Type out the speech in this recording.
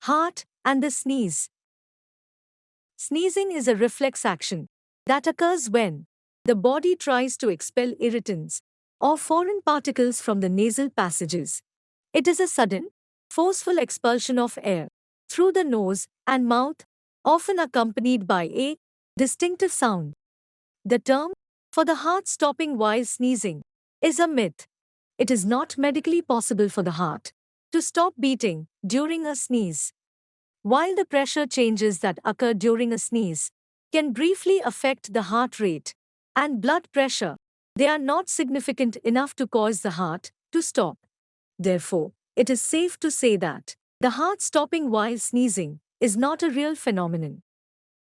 Heart and the sneeze. Sneezing is a reflex action that occurs when the body tries to expel irritants or foreign particles from the nasal passages. It is a sudden, forceful expulsion of air through the nose and mouth, often accompanied by a distinctive sound. The term for the heart stopping while sneezing is a myth. It is not medically possible for the heart to stop beating during a sneeze. While the pressure changes that occur during a sneeze can briefly affect the heart rate and blood pressure, they are not significant enough to cause the heart to stop. Therefore, it is safe to say that the heart stopping while sneezing is not a real phenomenon.